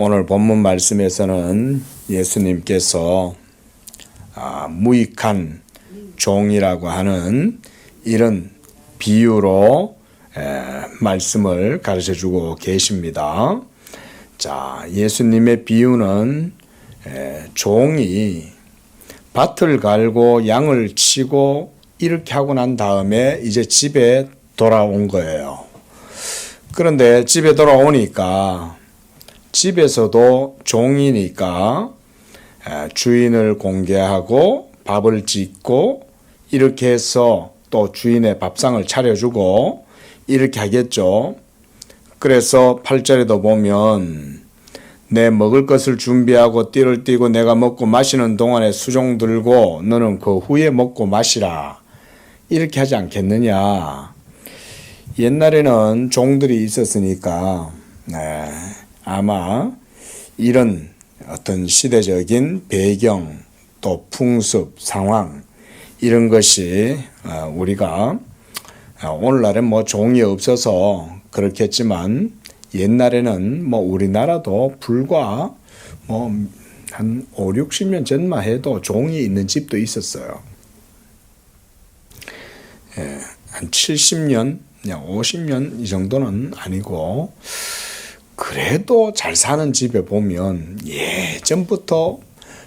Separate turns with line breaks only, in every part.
오늘 본문 말씀에서는 예수님께서 무익한 종이라고 하는 이런 비유로 말씀을 가르쳐주고 계십니다. 자, 예수님의 비유는 종이 밭을 갈고 양을 치고 이렇게 하고 난 다음에 이제 집에 돌아온 거예요. 그런데 집에 돌아오니까 집에서도 종이니까 주인을 공개하고 밥을 짓고 이렇게 해서 또 주인의 밥상을 차려주고 이렇게 하겠죠. 그래서 8절에도 보면 내 먹을 것을 준비하고 띠를 띠고 내가 먹고 마시는 동안에 수종 들고 너는 그 후에 먹고 마시라. 이렇게 하지 않겠느냐. 옛날에는 종들이 있었으니까 아마 이런 어떤 시대적인 배경 또 풍습 상황 이런 것이 우리가 오늘날은 뭐 종이 없어서 그렇겠지만 옛날에는 뭐 우리나라도 불과 뭐 한 5, 60년 전만 해도 종이 있는 집도 있었어요. 한 70년, 50년 이 정도는 아니고 그래도 잘 사는 집에 보면 예전부터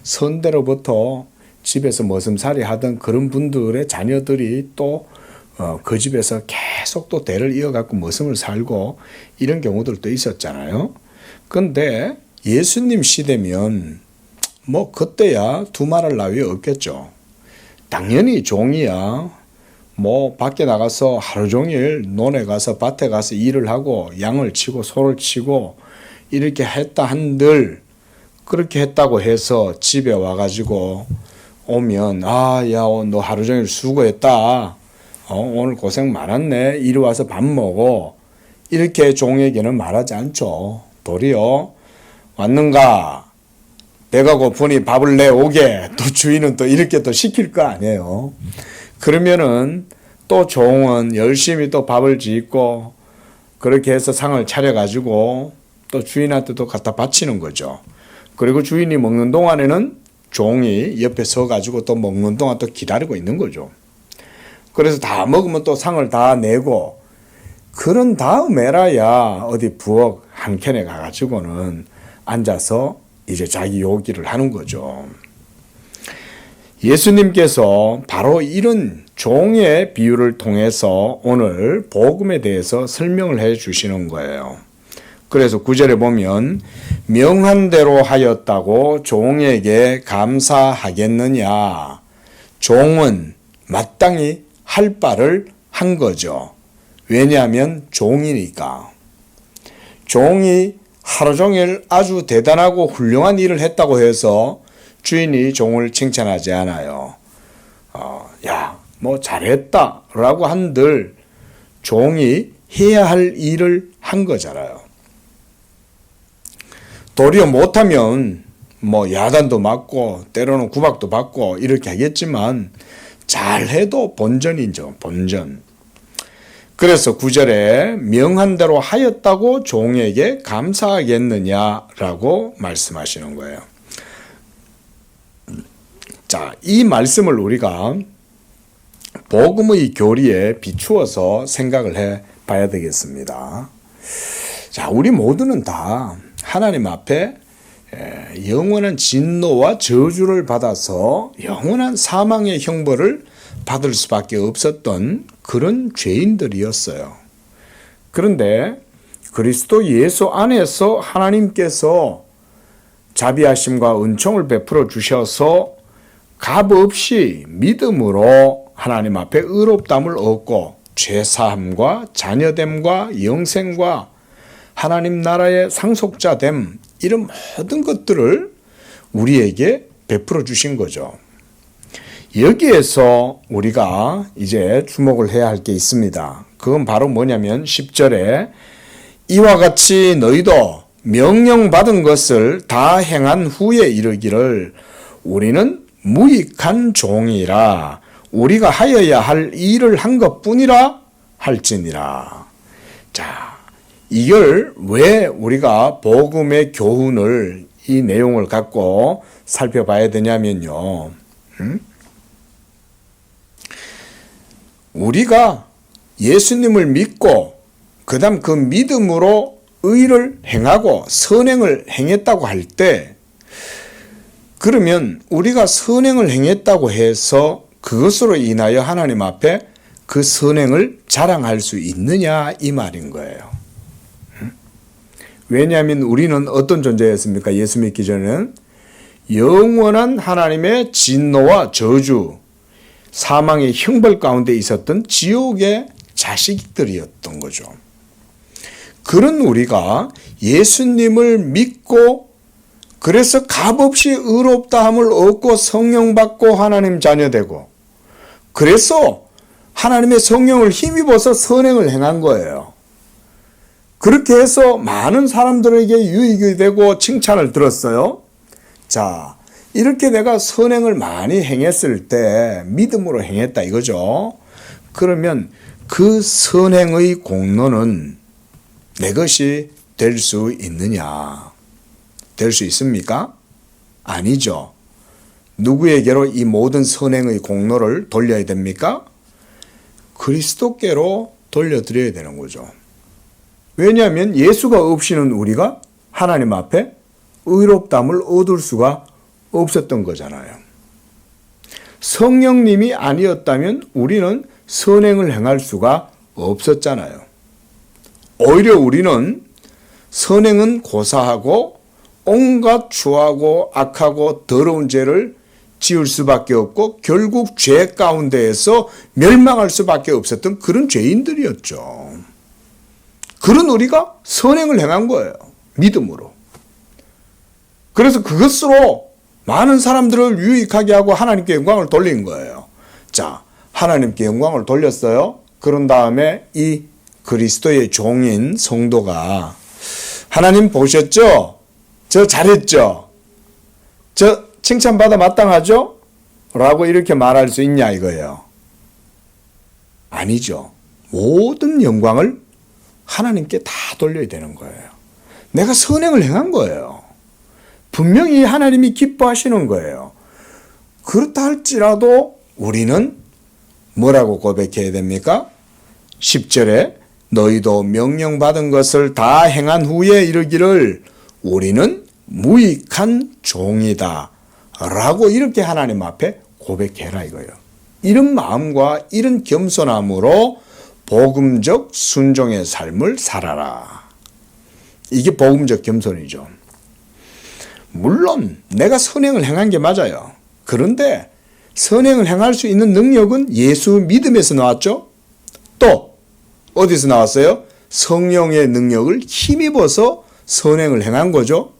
선대로부터 집에서 머슴살이 하던 그런 분들의 자녀들이 또 그 집에서 계속 또 대를 이어갖고 머슴을 살고 이런 경우들도 있었잖아요. 근데 예수님 시대면 뭐 그때야 두말할 나위 없겠죠. 당연히 종이야. 뭐 밖에 나가서 하루 종일 논에 가서 밭에 가서 일을 하고 양을 치고 소를 치고 이렇게 했다 한들 그렇게 했다고 해서 집에 와가지고 오면 야 너 하루 종일 수고했다. 오늘 고생 많았네. 이리 와서 밥 먹어. 이렇게 종에게는 말하지 않죠. 도리어 왔는가? 배가 고프니 밥을 내오게. 또 주인은 또 이렇게 또 시킬 거 아니에요. 그러면은 또 종은 열심히 또 밥을 짓고 그렇게 해서 상을 차려가지고 또 주인한테 또 갖다 바치는 거죠. 그리고 주인이 먹는 동안에는 종이 옆에 서가지고 또 먹는 동안 또 기다리고 있는 거죠. 그래서 다 먹으면 또 상을 다 내고 그런 다음에라야 어디 부엌 한 켠에 가가지고는 앉아서 이제 자기 요기를 하는 거죠. 예수님께서 바로 이런 종의 비유를 통해서 오늘 복음에 대해서 설명을 해 주시는 거예요. 그래서 9절에 보면 명한 대로 하였다고 종에게 감사하겠느냐. 종은 마땅히 할 바를 한 거죠. 왜냐하면 종이니까. 종이 하루 종일 아주 대단하고 훌륭한 일을 했다고 해서 주인이 종을 칭찬하지 않아요. 뭐 잘했다 라고 한들 종이 해야 할 일을 한 거잖아요. 도리어 못하면 뭐 야단도 맞고 때로는 구박도 받고 이렇게 하겠지만 잘해도 본전이죠. 본전. 그래서 9절에 명한 대로 하였다고 종에게 감사하겠느냐라고 말씀하시는 거예요. 자, 이 말씀을 우리가 복음의 교리에 비추어서 생각을 해 봐야 되겠습니다. 자, 우리 모두는 다 하나님 앞에 영원한 진노와 저주를 받아서 영원한 사망의 형벌을 받을 수밖에 없었던 그런 죄인들이었어요. 그런데 그리스도 예수 안에서 하나님께서 자비하심과 은총을 베풀어 주셔서 값없이 믿음으로 하나님 앞에 의롭다함을 얻고 죄사함과 자녀됨과 영생과 하나님 나라의 상속자됨 이런 모든 것들을 우리에게 베풀어 주신 거죠. 여기에서 우리가 이제 주목을 해야 할 게 있습니다. 그건 바로 뭐냐면 10절에 이와 같이 너희도 명령받은 것을 다 행한 후에 이르기를 우리는 무익한 종이라 우리가 하여야 할 일을 한 것뿐이라 할지니라. 자, 이걸 왜 우리가 복음의 교훈을 이 내용을 갖고 살펴봐야 되냐면요. 우리가 예수님을 믿고 그다음 그 믿음으로 의를 행하고 선행을 행했다고 할 때, 그러면 우리가 선행을 행했다고 해서 그것으로 인하여 하나님 앞에 그 선행을 자랑할 수 있느냐 이 말인 거예요. 왜냐하면 우리는 어떤 존재였습니까? 예수 믿기 전에는 영원한 하나님의 진노와 저주, 사망의 형벌 가운데 있었던 지옥의 자식들이었던 거죠. 그런 우리가 예수님을 믿고 그래서 값없이 의롭다함을 얻고 성령 받고 하나님 자녀 되고, 그래서 하나님의 성령을 힘입어서 선행을 행한 거예요. 그렇게 해서 많은 사람들에게 유익이 되고 칭찬을 들었어요. 자, 이렇게 내가 선행을 많이 행했을 때 믿음으로 행했다 이거죠. 그러면 그 선행의 공로는 내 것이 될 수 있느냐? 될 수 있습니까? 아니죠. 누구에게로 이 모든 선행의 공로를 돌려야 됩니까? 그리스도께로 돌려드려야 되는 거죠. 왜냐하면 예수가 없이는 우리가 하나님 앞에 의롭다함을 얻을 수가 없었던 거잖아요. 성령님이 아니었다면 우리는 선행을 행할 수가 없었잖아요. 오히려 우리는 선행은 고사하고 온갖 추하고 악하고 더러운 죄를 지을 수밖에 없고 결국 죄 가운데에서 멸망할 수밖에 없었던 그런 죄인들이었죠. 그런 우리가 선행을 행한 거예요. 믿음으로. 그래서 그것으로 많은 사람들을 유익하게 하고 하나님께 영광을 돌린 거예요. 자, 하나님께 영광을 돌렸어요. 그런 다음에 이 그리스도의 종인 성도가 하나님 보셨죠? 저 잘했죠? 저 칭찬받아 마땅하죠? 라고 이렇게 말할 수 있냐 이거예요. 아니죠. 모든 영광을 하나님께 다 돌려야 되는 거예요. 내가 선행을 행한 거예요. 분명히 하나님이 기뻐하시는 거예요. 그렇다 할지라도 우리는 뭐라고 고백해야 됩니까? 10절에 너희도 명령받은 것을 다 행한 후에 이르기를 우리는 무익한 종이다 라고 이렇게 하나님 앞에 고백해라 이거예요. 이런 마음과 이런 겸손함으로 복음적 순종의 삶을 살아라. 이게 복음적 겸손이죠. 물론 내가 선행을 행한 게 맞아요. 그런데 선행을 행할 수 있는 능력은 예수 믿음에서 나왔죠. 또 어디서 나왔어요? 성령의 능력을 힘입어서 선행을 행한 거죠.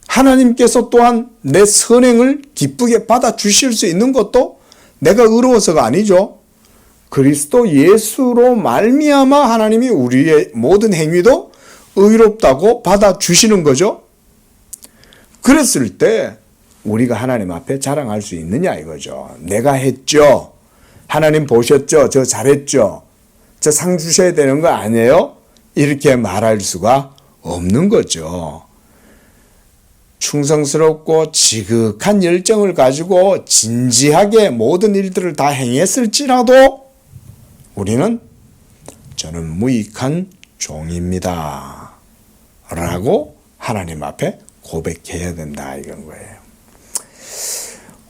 하나님께서 또한 내 선행을 기쁘게 받아주실 수 있는 것도 내가 의로워서가 아니죠. 그리스도 예수로 말미암아 하나님이 우리의 모든 행위도 의롭다고 받아주시는 거죠. 그랬을 때 우리가 하나님 앞에 자랑할 수 있느냐 이거죠. 내가 했죠. 하나님 보셨죠. 저 잘했죠. 저 상 주셔야 되는 거 아니에요? 이렇게 말할 수가 없는 거죠. 충성스럽고 지극한 열정을 가지고 진지하게 모든 일들을 다 행했을지라도 우리는 저는 무익한 종입니다 라고 하나님 앞에 고백해야 된다 이건 거예요.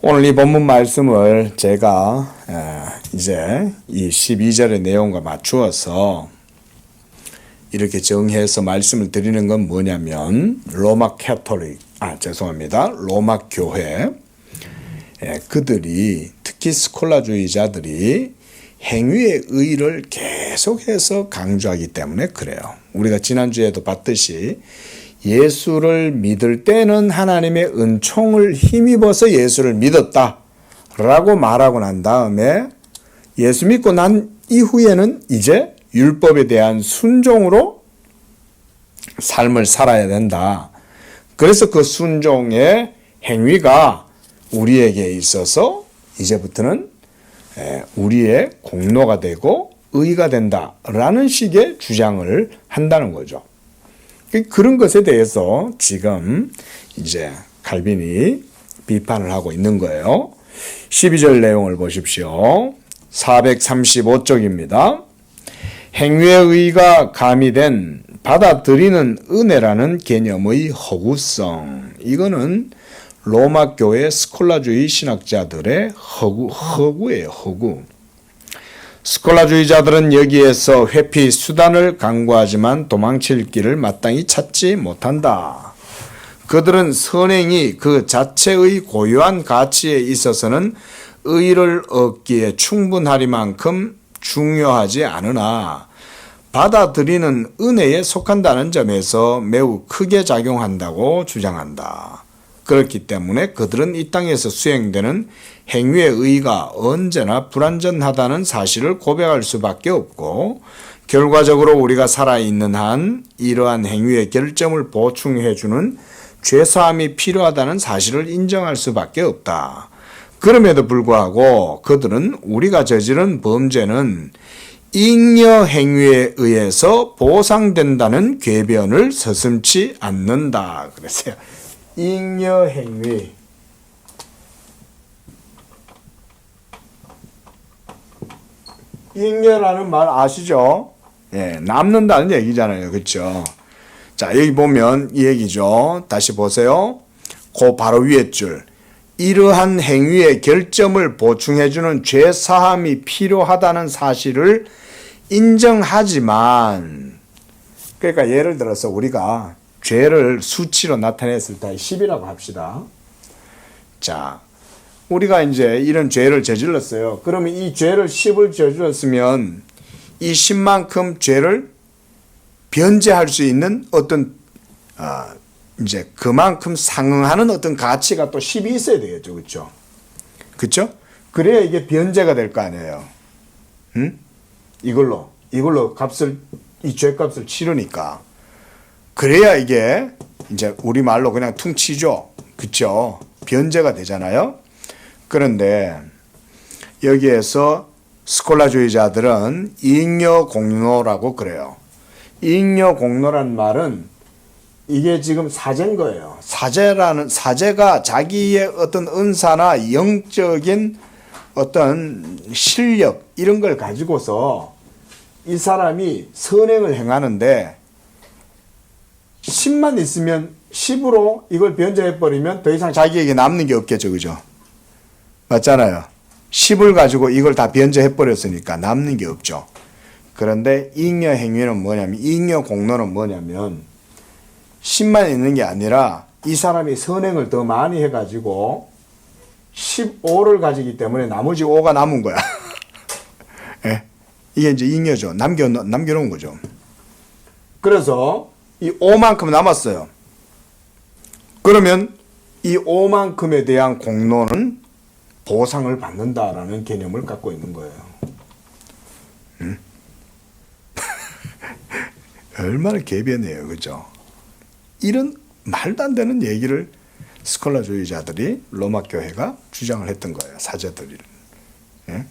오늘 이 본문 말씀을 제가 이제 이 12절의 내용과 맞추어서 이렇게 정해서 말씀을 드리는 건 뭐냐면 로마 교회 그들이 특히 스콜라주의자들이 행위의 의의를 계속해서 강조하기 때문에 그래요. 우리가 지난주에도 봤듯이 예수를 믿을 때는 하나님의 은총을 힘입어서 예수를 믿었다라고 말하고 난 다음에 예수 믿고 난 이후에는 이제 율법에 대한 순종으로 삶을 살아야 된다. 그래서 그 순종의 행위가 우리에게 있어서 이제부터는 우리의 공로가 되고 의가 된다라는 식의 주장을 한다는 거죠. 그런 것에 대해서 지금 이제 칼빈이 비판을 하고 있는 거예요. 12절 내용을 보십시오. 435쪽입니다. 행위의 의가 가미된 받아들이는 은혜라는 개념의 허구성. 이거는 로마 교회 스콜라주의 신학자들의 허구예요. 허구. 스콜라주의자들은 여기에서 회피 수단을 강구하지만 도망칠 길을 마땅히 찾지 못한다. 그들은 선행이 그 자체의 고유한 가치에 있어서는 의를 얻기에 충분하리만큼 중요하지 않으나 받아들이는 은혜에 속한다는 점에서 매우 크게 작용한다고 주장한다. 그렇기 때문에 그들은 이 땅에서 수행되는 행위의 의의가 언제나 불완전하다는 사실을 고백할 수밖에 없고, 결과적으로 우리가 살아있는 한 이러한 행위의 결점을 보충해주는 죄사함이 필요하다는 사실을 인정할 수밖에 없다. 그럼에도 불구하고 그들은 우리가 저지른 범죄는 잉여 행위에 의해서 보상된다는 궤변을 서슴지 않는다. 그랬어요. 잉여 행위. 잉여라는 말 아시죠? 예, 남는다는 얘기잖아요. 그렇죠? 자, 여기 보면 이 얘기죠. 다시 보세요. 그 바로 위에 줄. 이러한 행위의 결점을 보충해주는 죄사함이 필요하다는 사실을 인정하지만, 그러니까 예를 들어서 우리가 죄를 수치로 나타냈을 때 10이라고 합시다. 자, 우리가 이제 이런 죄를 저질렀어요. 그러면 이 죄를 10을 저질렀으면 이 10만큼 죄를 변제할 수 있는 어떤 이제 그만큼 상응하는 어떤 가치가 또 10이 있어야 되겠죠. 그렇죠? 그렇죠? 그래야 이게 변제가 될 거 아니에요. 응? 이걸로 값을, 이 죄값을 치르니까. 그래야 이게 이제 우리말로 그냥 퉁치죠. 그렇죠? 변제가 되잖아요. 그런데 여기에서 스콜라주의자들은 잉여 공로라고 그래요. 잉여 공로란 말은 이게 지금 사제인 거예요. 사제가 자기의 어떤 은사나 영적인 어떤 실력 이런 걸 가지고서 이 사람이 선행을 행하는데 10만 있으면 10으로 이걸 변제해버리면 더 이상 자기에게 남는 게 없겠죠. 그죠? 맞잖아요. 10을 가지고 이걸 다 변제해버렸으니까 남는 게 없죠. 그런데 잉여 행위는 뭐냐면, 잉여 공로는 뭐냐면 10만 있는 게 아니라 이 사람이 선행을 더 많이 해가지고 15를 가지기 때문에 나머지 5가 남은 거야. 예? 이게 이제 잉여죠. 남겨놓은 거죠. 그래서 이 5만큼 남았어요. 그러면 이 5만큼에 대한 공로는 보상을 받는다라는 개념을 갖고 있는 거예요. 얼마나 개변해요. 그죠? 이런 말도 안 되는 얘기를 스콜라주의자들이 로마 교회가 주장을 했던 거예요. 사제들이. 예?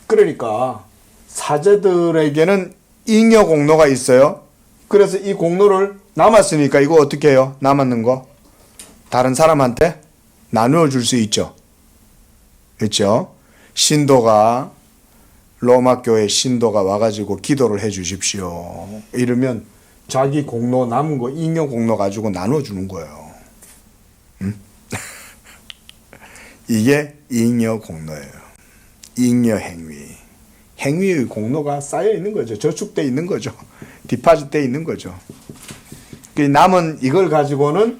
그러니까 사제들에게는 잉여 공로가 있어요. 그래서 이 공로를 남았으니까 이거 어떻게 해요? 남았는 거 다른 사람한테 나누어 줄 수 있죠. 그렇죠? 신도가 로마 교회 신도가 와가지고 기도를 해 주십시오. 이러면 자기 공로 남은 거 잉여 공로 가지고 나눠 주는 거예요. 응? 이게 잉여 공로예요. 잉여 행위. 행위의 공로가 쌓여 있는 거죠. 저축돼 있는 거죠. 디파짓돼 있는 거죠. 그 남은 이걸 가지고는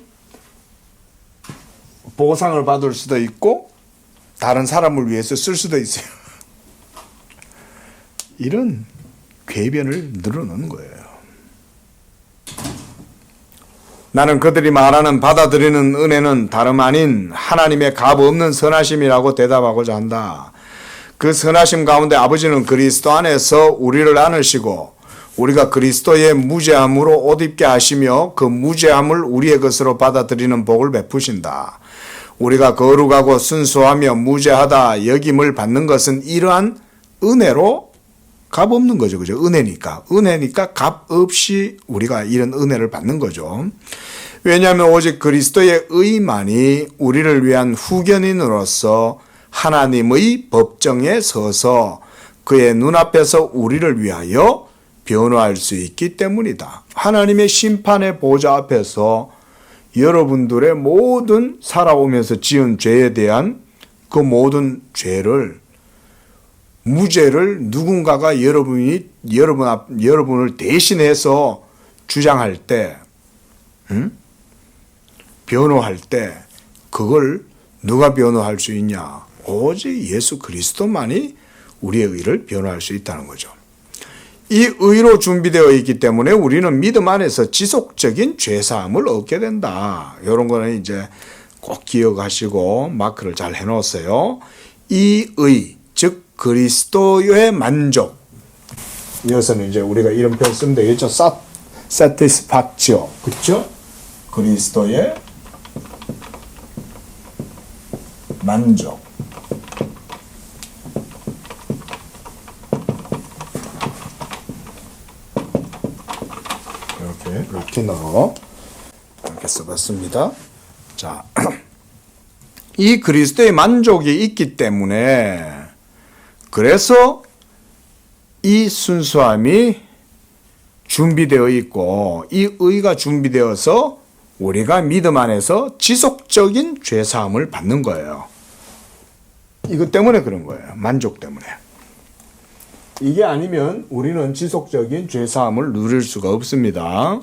보상을 받을 수도 있고 다른 사람을 위해서 쓸 수도 있어요. 이런 궤변을 늘어놓는 거예요. 나는 그들이 말하는 받아들이는 은혜는 다름 아닌 하나님의 값 없는 선하심이라고 대답하고자 한다. 그 선하심 가운데 아버지는 그리스도 안에서 우리를 안으시고 우리가 그리스도의 무죄함으로 옷 입게 하시며 그 무죄함을 우리의 것으로 받아들이는 복을 베푸신다. 우리가 거룩하고 순수하며 무죄하다 여김을 받는 것은 이러한 은혜로 값 없는 거죠. 그죠? 은혜니까 값 없이 우리가 이런 은혜를 받는 거죠. 왜냐하면 오직 그리스도의 의만이 우리를 위한 후견인으로서 하나님의 법정에 서서 그의 눈앞에서 우리를 위하여 변호할 수 있기 때문이다. 하나님의 심판의 보좌 앞에서 여러분들의 모든 살아오면서 지은 죄에 대한 그 모든 죄를, 무죄를 누군가가 여러분을 대신해서 주장할 때, 변호할 때, 그걸 누가 변호할 수 있냐? 오직 예수 그리스도만이 우리의 의를 변호할 수 있다는 거죠. 이 의로 준비되어 있기 때문에 우리는 믿음 안에서 지속적인 죄사함을 얻게 된다. 이런 거는 이제 꼭 기억하시고 마크를 잘 해놓으세요. 이 의, 즉 그리스도의 만족. 이것은 이제 우리가 이런 표현 쓰면 되겠죠. satisfactio, 그렇죠? 그리스도의 만족. 이렇게 루틴으로 이렇게 써봤습니다. 자, 이 그리스도의 만족이 있기 때문에 그래서 이 순수함이 준비되어 있고 이 의가 준비되어서 우리가 믿음 안에서 지속적인 죄사함을 받는 거예요. 이것 때문에 그런 거예요. 만족 때문에. 이게 아니면 우리는 지속적인 죄사함을 누릴 수가 없습니다.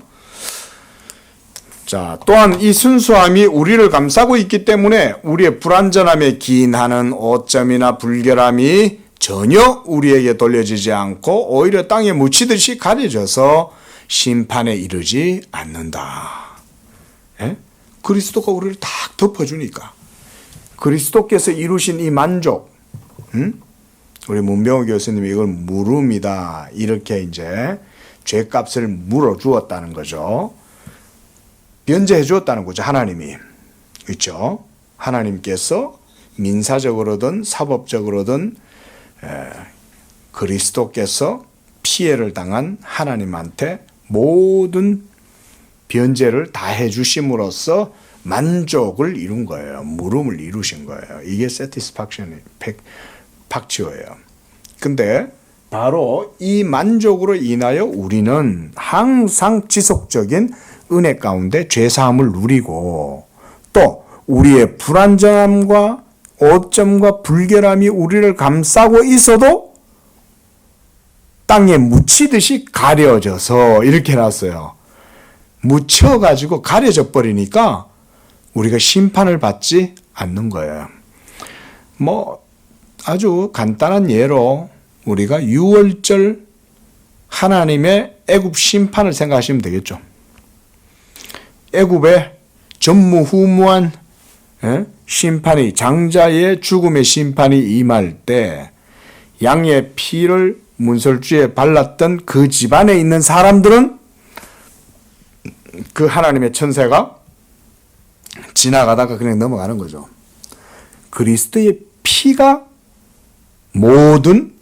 자, 또한 이 순수함이 우리를 감싸고 있기 때문에 우리의 불완전함에 기인하는 오점이나 불결함이 전혀 우리에게 돌려지지 않고 오히려 땅에 묻히듯이 가려져서 심판에 이르지 않는다. 예? 그리스도가 우리를 딱 덮어주니까. 그리스도께서 이루신 이 만족, 우리 문병호 교수님이 이걸 물음이다. 이렇게 이제 죄값을 물어주었다는 거죠. 면제해 주었다는 거죠. 하나님이. 그렇죠? 하나님께서 민사적으로든 사법적으로든 그리스도께서 피해를 당한 하나님한테 모든 변제를 다 해주심으로써 만족을 이룬 거예요. 물음을 이루신 거예요. 이게 satisfaction이 팍치오예요. 근데 바로 이 만족으로 인하여 우리는 항상 지속적인 은혜 가운데 죄사함을 누리고 또 우리의 불완전함과 오점과 불결함이 우리를 감싸고 있어도 땅에 묻히듯이 가려져서 이렇게 해놨어요. 묻혀가지고 가려져 버리니까 우리가 심판을 받지 않는 거예요. 뭐 아주 간단한 예로 우리가 유월절 하나님의 애굽 심판을 생각하시면 되겠죠. 애굽에 전무후무한 심판이, 장자의 죽음의 심판이 임할 때 양의 피를 문설주에 발랐던 그 집안에 있는 사람들은 그 하나님의 천사가 지나가다가 그냥 넘어가는 거죠. 그리스도의 피가 모든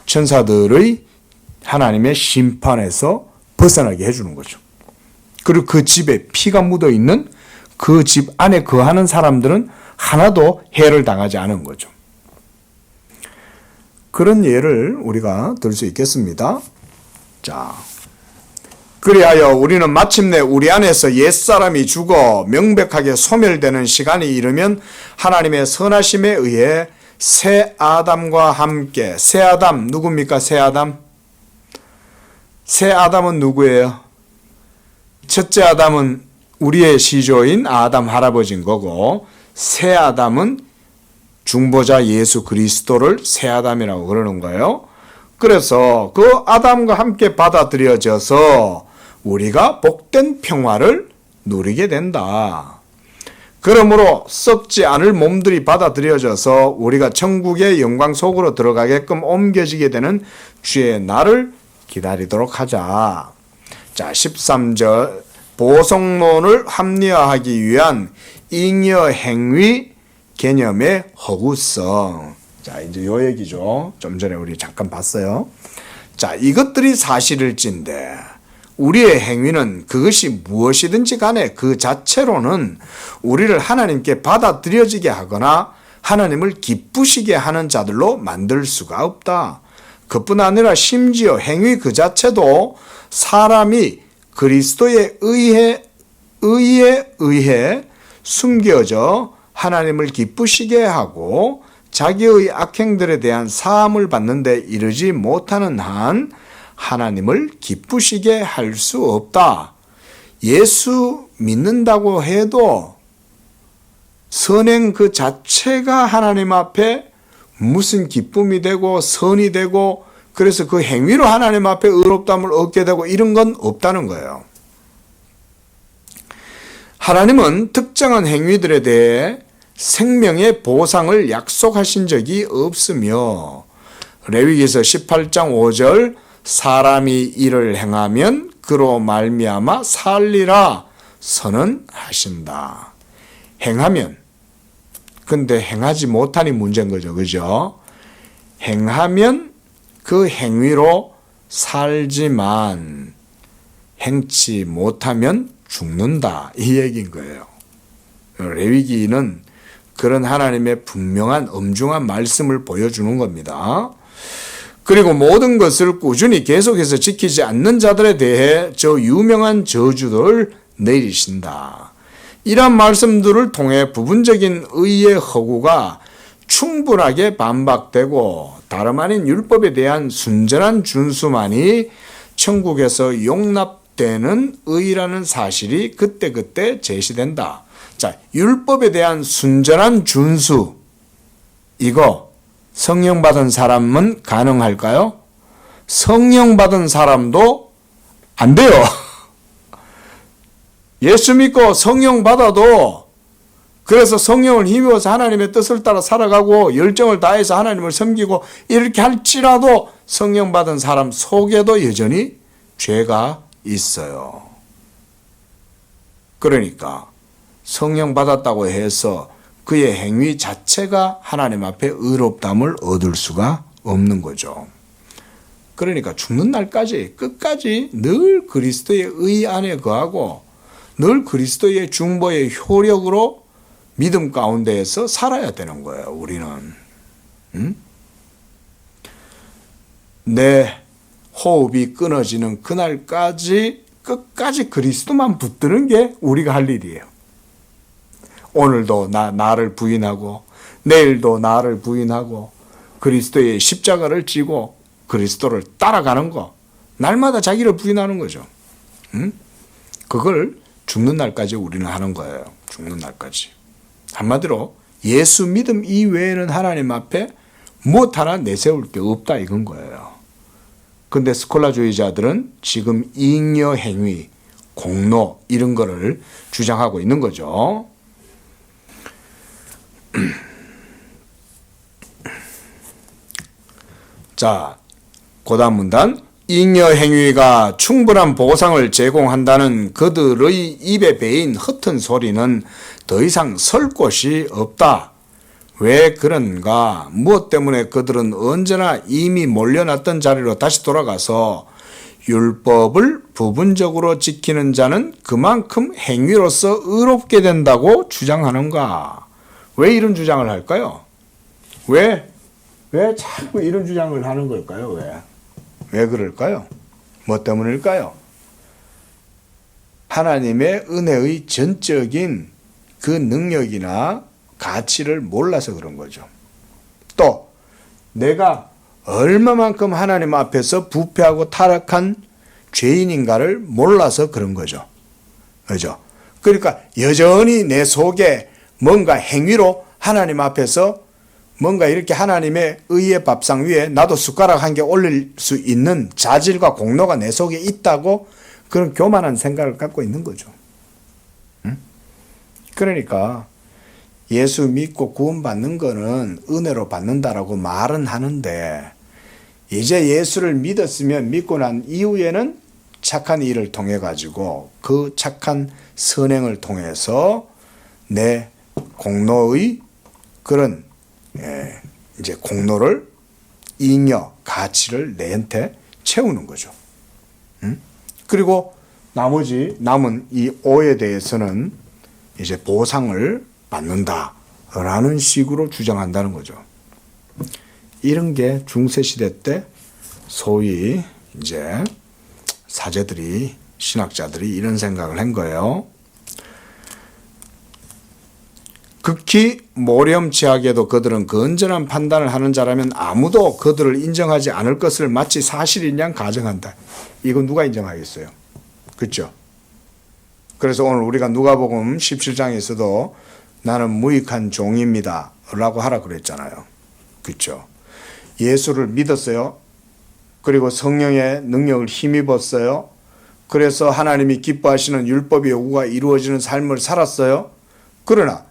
천사들의 하나님의 심판에서 벗어나게 해주는 거죠. 그리고 그 집에 피가 묻어 있는 그 집 안에 거하는 사람들은 하나도 해를 당하지 않은 거죠. 그런 예를 우리가 들 수 있겠습니다. 자, 그리하여 우리는 마침내 우리 안에서 옛사람이 죽어 명백하게 소멸되는 시간이 이르면 하나님의 선하심에 의해 새 아담과 함께, 새 아담 누굽니까? 새 아담? 새 아담은 누구예요? 첫째 아담은 우리의 시조인 아담 할아버지인 거고, 새 아담은 중보자 예수 그리스도를 새 아담이라고 그러는 거예요. 그래서 그 아담과 함께 받아들여져서 우리가 복된 평화를 누리게 된다. 그러므로 썩지 않을 몸들이 받아들여져서 우리가 천국의 영광 속으로 들어가게끔 옮겨지게 되는 주의 날을 기다리도록 하자. 자, 13절 보성론을 합리화하기 위한 잉여 행위 개념의 허구성. 자, 이제 요 얘기죠. 좀 전에 우리 잠깐 봤어요. 자, 이것들이 사실일진데 우리의 행위는 그것이 무엇이든지 간에 그 자체로는 우리를 하나님께 받아들여지게 하거나 하나님을 기쁘시게 하는 자들로 만들 수가 없다. 그뿐 아니라 심지어 행위 그 자체도 사람이 그리스도의 의에 숨겨져 하나님을 기쁘시게 하고 자기의 악행들에 대한 사함을 받는데 이르지 못하는 한 하나님을 기쁘시게 할 수 없다. 예수 믿는다고 해도 선행 그 자체가 하나님 앞에 무슨 기쁨이 되고 선이 되고 그래서 그 행위로 하나님 앞에 의롭다함을 얻게 되고 이런 건 없다는 거예요. 하나님은 특정한 행위들에 대해 생명의 보상을 약속하신 적이 없으며 레위기서 18장 5절 사람이 이를 행하면 그로 말미암아 살리라 선언하신다. 행하면 근데 행하지 못하니 문제인 거죠. 그죠? 행하면 그 행위로 살지만 행치 못하면 죽는다. 이 얘기인 거예요. 레위기는 그런 하나님의 분명한 엄중한 말씀을 보여주는 겁니다. 그리고 모든 것을 꾸준히 계속해서 지키지 않는 자들에 대해 저 유명한 저주를 내리신다. 이러한 말씀들을 통해 부분적인 의의 허구가 충분하게 반박되고 다름 아닌 율법에 대한 순전한 준수만이 천국에서 용납되는 의라는 사실이 그때그때 제시된다. 자, 율법에 대한 순전한 준수, 이거 성령 받은 사람은 가능할까요? 성령 받은 사람도 안 돼요. 예수 믿고 성령 받아도 그래서 성령을 힘입어서 하나님의 뜻을 따라 살아가고 열정을 다해서 하나님을 섬기고 이렇게 할지라도 성령 받은 사람 속에도 여전히 죄가 있어요. 그러니까 성령 받았다고 해서 그의 행위 자체가 하나님 앞에 의롭다함을 얻을 수가 없는 거죠. 그러니까 죽는 날까지 끝까지 늘 그리스도의 의 안에 거하고 늘 그리스도의 중보의 효력으로 믿음 가운데에서 살아야 되는 거예요. 우리는. 내 호흡이 끊어지는 그날까지 끝까지 그리스도만 붙드는 게 우리가 할 일이에요. 오늘도 나를 부인하고 내일도 나를 부인하고 그리스도의 십자가를 지고 그리스도를 따라가는 거. 날마다 자기를 부인하는 거죠. 그걸 죽는 날까지 우리는 하는 거예요. 죽는 날까지. 한마디로 예수 믿음 이외에는 하나님 앞에 무엇 하나 내세울 게 없다 이건 거예요. 근데 스콜라주의자들은 지금 잉여 행위, 공로 이런 거를 주장하고 있는 거죠. 자, 고단 문단. 잉여 행위가 충분한 보상을 제공한다는 그들의 입에 베인 헛은 소리는 더 이상 설 곳이 없다. 왜 그런가? 무엇 때문에 그들은 언제나 이미 몰려났던 자리로 다시 돌아가서 율법을 부분적으로 지키는 자는 그만큼 행위로서 의롭게 된다고 주장하는가? 왜 이런 주장을 할까요? 왜 자꾸 이런 주장을 하는 걸까요? 왜 그럴까요? 뭐 때문일까요? 하나님의 은혜의 전적인 그 능력이나 가치를 몰라서 그런 거죠. 또 내가 얼마만큼 하나님 앞에서 부패하고 타락한 죄인인가를 몰라서 그런 거죠. 그죠? 그러니까 여전히 내 속에 뭔가 행위로 하나님 앞에서 뭔가 이렇게 하나님의 의의 밥상 위에 나도 숟가락 한 개 올릴 수 있는 자질과 공로가 내 속에 있다고 그런 교만한 생각을 갖고 있는 거죠. 그러니까 예수 믿고 구원받는 거는 은혜로 받는다라고 말은 하는데 이제 예수를 믿었으면 믿고 난 이후에는 착한 일을 통해 가지고 그 착한 선행을 통해서 내 공로의 그런 이제 공로를 잉여 가치를 내한테 채우는 거죠. 그리고 나머지 남은 이 5에 대해서는 이제 보상을 받는다라는 식으로 주장한다는 거죠. 이런 게 중세시대 때 소위 이제 사제들이, 신학자들이 이런 생각을 한 거예요. 극히 모렴치하게도 그들은 건전한 판단을 하는 자라면 아무도 그들을 인정하지 않을 것을 마치 사실인 양 가정한다. 이거 누가 인정하겠어요? 그렇죠? 그래서 오늘 우리가 누가복음 17장에서도 나는 무익한 종입니다 라고 하라 그랬잖아요. 그렇죠? 예수를 믿었어요. 그리고 성령의 능력을 힘입었어요. 그래서 하나님이 기뻐하시는 율법의 요구가 이루어지는 삶을 살았어요. 그러나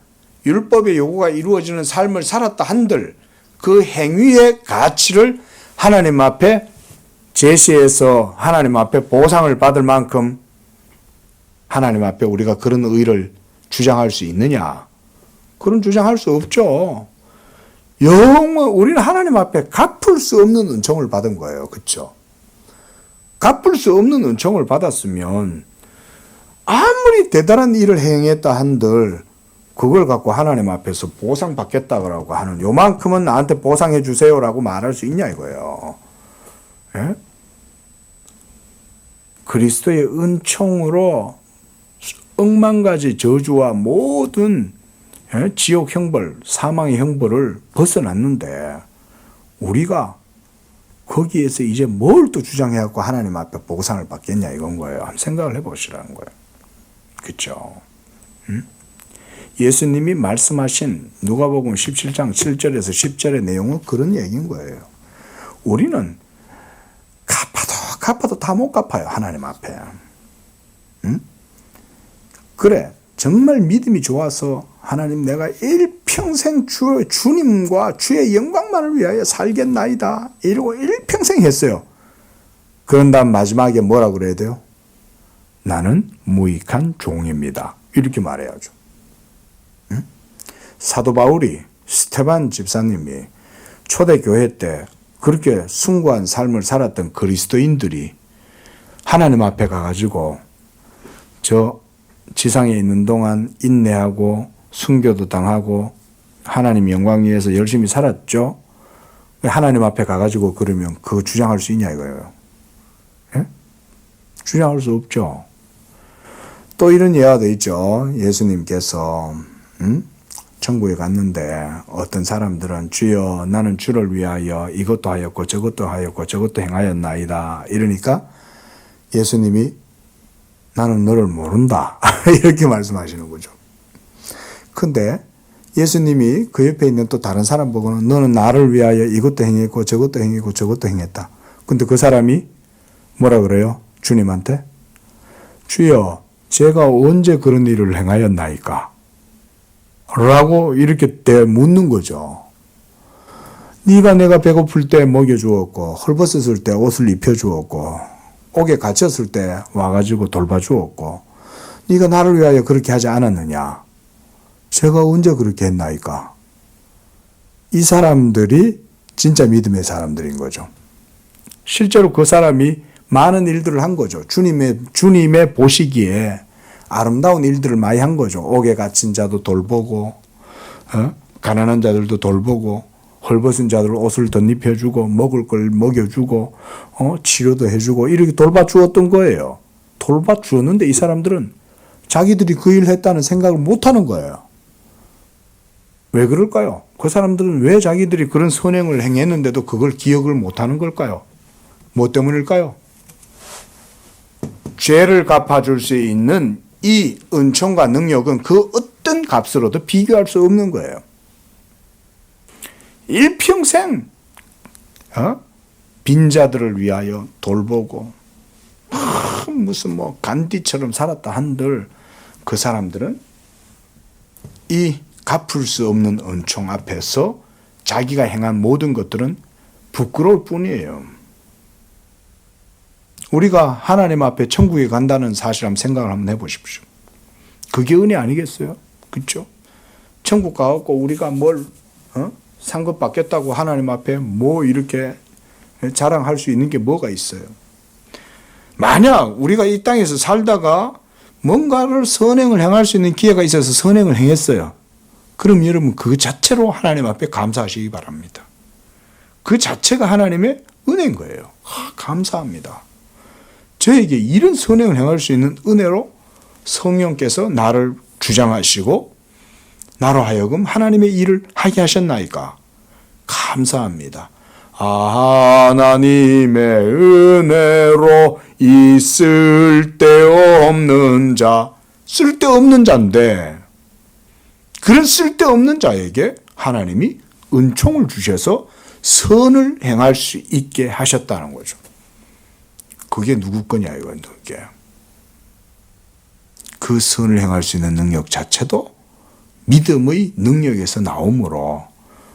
율법의 요구가 이루어지는 삶을 살았다 한들 그 행위의 가치를 하나님 앞에 제시해서 하나님 앞에 보상을 받을 만큼 하나님 앞에 우리가 그런 의를 주장할 수 있느냐? 그런 주장할 수 없죠. 영원 우리는 하나님 앞에 갚을 수 없는 은총을 받은 거예요. 그렇죠? 갚을 수 없는 은총을 받았으면 아무리 대단한 일을 행했다 한들 그걸 갖고 하나님 앞에서 보상받겠다고 하는 요만큼은 나한테 보상해 주세요라고 말할 수 있냐 이거예요. 예? 그리스도의 은총으로 억만 가지 저주와 모든 지옥 형벌, 사망의 형벌을 벗어났는데 우리가 거기에서 이제 뭘 또 주장해갖고 하나님 앞에 보상을 받겠냐 이건 거예요. 한번 생각을 해보시라는 거예요. 그렇죠? 예수님이 말씀하신 누가복음 17장 7절에서 10절의 내용은 그런 얘기인 거예요. 우리는 갚아도 다 못 갚아요. 하나님 앞에. 그래 정말 믿음이 좋아서 하나님 내가 일평생 주님과 주의 영광만을 위하여 살겠나이다 이러고 일평생 했어요. 그런 다음 마지막에 뭐라 그래야 돼요? 나는 무익한 종입니다. 이렇게 말해야죠. 사도 바울이 스테반 집사님이 초대교회 때 그렇게 숭고한 삶을 살았던 그리스도인들이 하나님 앞에 가가지고 저 지상에 있는 동안 인내하고 순교도 당하고 하나님 영광 위해서 열심히 살았죠. 하나님 앞에 가가지고 그러면 그거 주장할 수 있냐 이거예요. 예? 주장할 수 없죠. 또 이런 예화도 있죠. 예수님께서 천국에 갔는데 어떤 사람들은 주여 나는 주를 위하여 이것도 하였고 저것도 하였고 저것도 행하였나이다. 이러니까 예수님이 나는 너를 모른다. 이렇게 말씀하시는 거죠. 근데 예수님이 그 옆에 있는 또 다른 사람 보고는 너는 나를 위하여 이것도 행했고 저것도 행했고 저것도 행했다. 근데 그 사람이 뭐라 그래요? 주님한테 주여 제가 언제 그런 일을 행하였나이까? 라고 이렇게 묻는 거죠. 네가 내가 배고플 때 먹여주었고 헐벗었을 때 옷을 입혀주었고 옥에 갇혔을 때 와가지고 돌봐주었고 네가 나를 위하여 그렇게 하지 않았느냐? 제가 언제 그렇게 했나이까? 이 사람들이 진짜 믿음의 사람들인 거죠. 실제로 그 사람이 많은 일들을 한 거죠. 주님의 보시기에 아름다운 일들을 많이 한 거죠. 옥에 갇힌 자도 돌보고, 가난한 자들도 돌보고, 헐벗은 자들 옷을 덧입혀주고, 먹을 걸 먹여주고, 치료도 해주고, 이렇게 돌봐주었던 거예요. 돌봐주었는데 이 사람들은 자기들이 그 일을 했다는 생각을 못 하는 거예요. 왜 그럴까요? 그 사람들은 왜 자기들이 그런 선행을 행했는데도 그걸 기억을 못 하는 걸까요? 뭐 때문일까요? 죄를 갚아줄 수 있는 이 은총과 능력은 그 어떤 값으로도 비교할 수 없는 거예요. 일평생 빈자들을 위하여 돌보고 무슨 뭐 간디처럼 살았다 한들 그 사람들은 이 갚을 수 없는 은총 앞에서 자기가 행한 모든 것들은 부끄러울 뿐이에요. 우리가 하나님 앞에 천국에 간다는 사실 한번 생각을 한번 해보십시오. 그게 은혜 아니겠어요? 그렇죠? 천국 가갖고 우리가 뭘 상급 받겠다고 하나님 앞에 뭐 이렇게 자랑할 수 있는 게 뭐가 있어요? 만약 우리가 이 땅에서 살다가 뭔가를 선행을 행할 수 있는 기회가 있어서 선행을 행했어요. 그럼 여러분 그 자체로 하나님 앞에 감사하시기 바랍니다. 그 자체가 하나님의 은혜인 거예요. 감사합니다. 저에게 이런 선행을 행할 수 있는 은혜로 성령께서 나를 주장하시고 나로 하여금 하나님의 일을 하게 하셨나이까? 감사합니다. 하나님의 은혜로 이 쓸데없는 자, 쓸데없는 자인데 그런 쓸데없는 자에게 하나님이 은총을 주셔서 선을 행할 수 있게 하셨다는 거죠. 그게 누구 거냐 이건 그게. 그 선을 행할 수 있는 능력 자체도 믿음의 능력에서 나오므로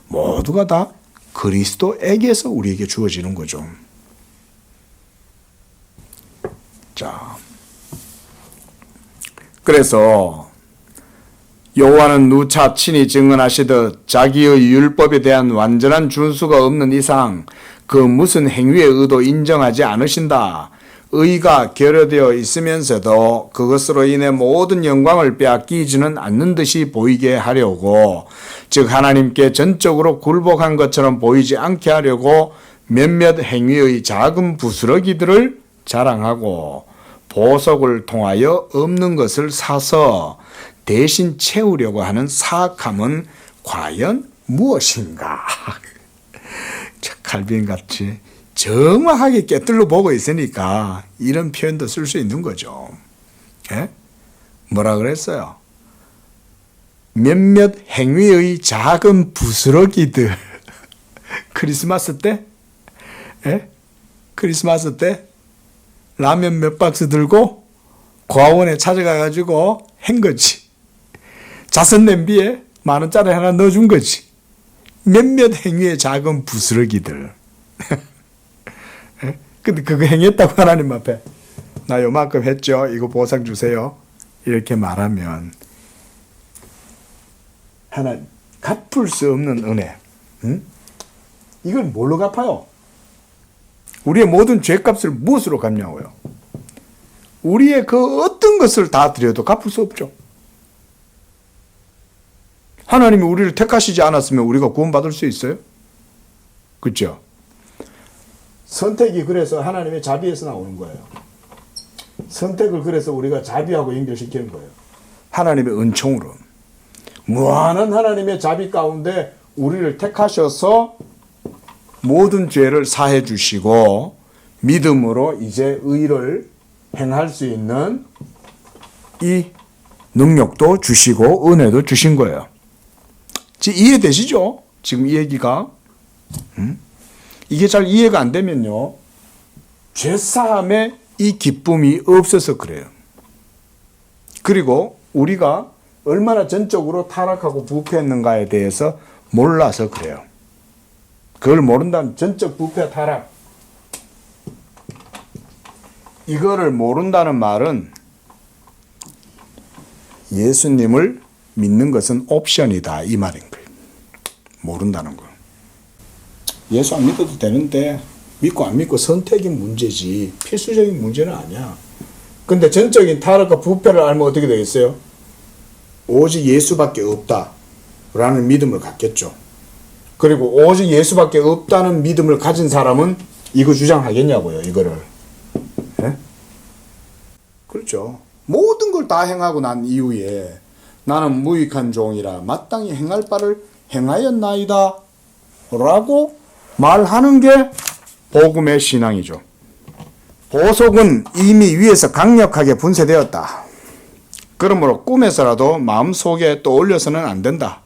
모두가 다 그리스도에게서 우리에게 주어지는 거죠. 자, 그래서 여호와는 누차 친히 증언하시듯 자기의 율법에 대한 완전한 준수가 없는 이상 그 무슨 행위의 의도 인정하지 않으신다. 의가 결여되어 있으면서도 그것으로 인해 모든 영광을 빼앗기지는 않는 듯이 보이게 하려고, 즉 하나님께 전적으로 굴복한 것처럼 보이지 않게 하려고 몇몇 행위의 작은 부스러기들을 자랑하고 보석을 통하여 없는 것을 사서 대신 채우려고 하는 사악함은 과연 무엇인가? 칼빈같이 정확하게 꿰뚫러 보고 있으니까 이런 표현도 쓸 수 있는 거죠. 예? 뭐라 그랬어요? 몇몇 행위의 작은 부스러기들. 크리스마스 때? 예? 크리스마스 때 라면 몇 박스 들고 고아원에 찾아가가지고 한 거지. 자선 냄비에 10,000원짜리 하나 넣어준 거지. 몇몇 행위의 작은 부스러기들. 근데 그거 행했다고 하나님 앞에 나 요만큼 했죠. 이거 보상 주세요. 이렇게 말하면 하나 갚을 수 없는 은혜. 응? 이걸 뭘로 갚아요? 우리의 모든 죄값을 무엇으로 갚냐고요? 우리의 그 어떤 것을 다 드려도 갚을 수 없죠. 하나님이 우리를 택하시지 않았으면 우리가 구원받을 수 있어요? 그렇죠? 선택이 그래서 하나님의 자비에서 나오는 거예요. 선택을 그래서 우리가 자비하고 연결시키는 거예요. 하나님의 은총으로. 무한한 하나님의 자비 가운데 우리를 택하셔서 모든 죄를 사해 주시고 믿음으로 이제 의를 행할 수 있는 이 능력도 주시고 은혜도 주신 거예요. 이해되시죠? 지금 이 얘기가? 이게 잘 이해가 안 되면요, 죄사함의 이 기쁨이 없어서 그래요. 그리고 우리가 얼마나 전적으로 타락하고 부패했는가에 대해서 몰라서 그래요. 그걸 모른다면 전적 부패 타락, 이거를 모른다는 말은 예수님을 믿는 것은 옵션이다 이 말인 거예요. 모른다는 거. 예수 안 믿어도 되는데 믿고 안 믿고 선택의 문제지 필수적인 문제는 아니야. 근데 전적인 타락과 부패를 알면 어떻게 되겠어요? 오직 예수밖에 없다라는 믿음을 갖겠죠. 그리고 오직 예수밖에 없다는 믿음을 가진 사람은 이거 주장하겠냐고요, 이거를. 예? 그렇죠. 모든 걸 다 행하고 난 이후에 나는 무익한 종이라 마땅히 행할 바를 행하였나이다 라고 말하는 게 복음의 신앙이죠. 보석은 이미 위에서 강력하게 분쇄되었다. 그러므로 꿈에서라도 마음속에 떠올려서는 안 된다.